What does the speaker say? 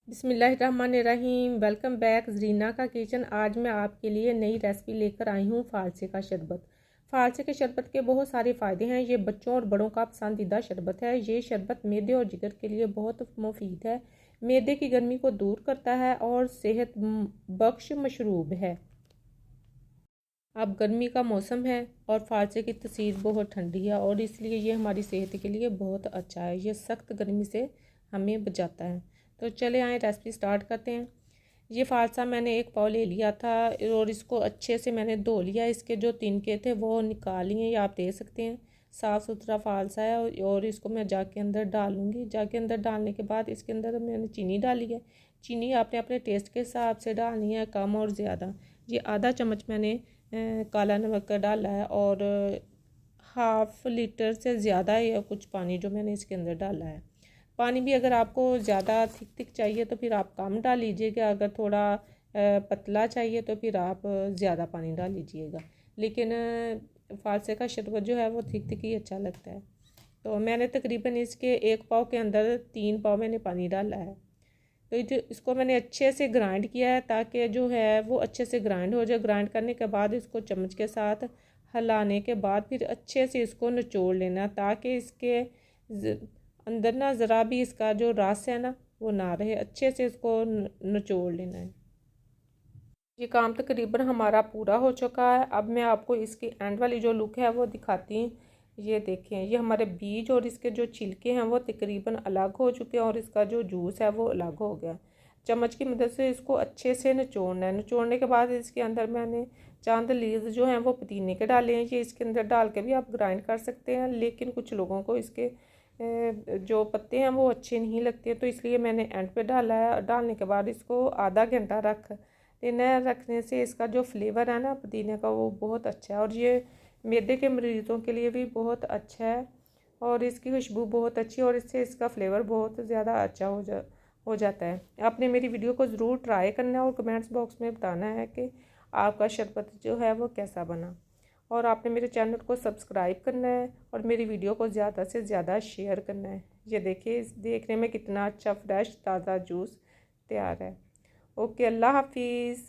बिस्मिल्लाहिर्रहमानिर्रहीम। Welcome back Zarina का kitchen. आज मैं आपके लिए नई रेसिपी लेकर आई हूँ फ़ालसे का शरबत। फ़ालसे के शरबत के बहुत सारे फ़ायदे हैं। ये बच्चों और बड़ों का पसंदीदा शरबत है। ये शरबत मैदे और जिगर के लिए बहुत मुफीद है। मैदे की गर्मी को दूर करता है और सेहत बख्श मशरूब है। अब गर्मी का मौसम है और फ़ालसे की तसीर बहुत ठंडी है और इसलिए ये हमारी सेहत के लिए बहुत अच्छा है। ये सख्त गर्मी से हमें बचाता है। तो चले आए रेसिपी स्टार्ट करते हैं। ये फ़ालसा मैंने एक पाव ले लिया था और इसको अच्छे से मैंने धो लिया। इसके जो तिनके थे वो निकाल लिए, आप देख सकते हैं। साफ़ सुथरा फ़ालसा है और इसको मैं जाग के अंदर डालूँगी। जाग के अंदर डालने के बाद इसके अंदर मैंने चीनी डाली है। चीनी आपने अपने टेस्ट के हिसाब से डालनी है, कम और ज़्यादा। ये आधा चम्मच मैंने काला नमक का डाला है और हाफ़ लीटर से ज़्यादा है कुछ पानी जो मैंने इसके अंदर डाला है। पानी भी अगर आपको ज़्यादा थिक चाहिए तो फिर आप कम डाल लीजिएगा, अगर थोड़ा पतला चाहिए तो फिर आप ज़्यादा पानी डाल लीजिएगा। लेकिन फ़ालसे का शरबत जो है वो थिक ही अच्छा लगता है। तो मैंने तकरीबन इसके एक पाव के अंदर 3 पाव मैंने पानी डाला है। तो इसको मैंने अच्छे से ग्राइंड किया है ताकि जो है वो अच्छे से ग्राइंड हो जाए। ग्राइंड करने के बाद इसको चम्मच के साथ हिलाने के बाद फिर अच्छे से इसको निचोड़ लेना ताकि इसके अंदर ना ज़रा भी इसका जो रस है ना वो ना रहे। अच्छे से इसको निचोड़ लेना है। ये काम तकरीबन हमारा पूरा हो चुका है। अब मैं आपको इसकी एंड वाली जो लुक है वो दिखाती हूँ। ये देखें, ये हमारे बीज और इसके जो छिलके हैं वो तकरीबन अलग हो चुके हैं और इसका जो जूस है वो अलग हो गया। चम्मच की मदद से इसको अच्छे से निचोड़ना है। निचोड़ने के बाद इसके अंदर मैंने चंद लीव्स जो हैं वो पुदीने के डाले हैं। ये इसके अंदर डाल के भी आप ग्राइंड कर सकते हैं, लेकिन कुछ लोगों को इसके जो पत्ते हैं वो अच्छे नहीं लगते, तो इसलिए मैंने एंड पे डाला है। डालने के बाद इसको आधा घंटा रख देना। रखने से इसका जो फ्लेवर है ना पुदीने का वो बहुत अच्छा है और ये मैदे के मरीज़ों के लिए भी बहुत अच्छा है और इसकी खुशबू बहुत अच्छी और इससे इसका फ्लेवर बहुत ज़्यादा अच्छा हो जाता है। आपने मेरी वीडियो को ज़रूर ट्राई करना है और कमेंट्स बॉक्स में बताना है कि आपका शरबत जो है वो कैसा बना। और आपने मेरे चैनल को सब्सक्राइब करना है और मेरी वीडियो को ज़्यादा से ज़्यादा शेयर करना है। ये देखिए, देखने में कितना अच्छा फ्रेश ताज़ा जूस तैयार है। ओके, अल्लाह हाफिज़।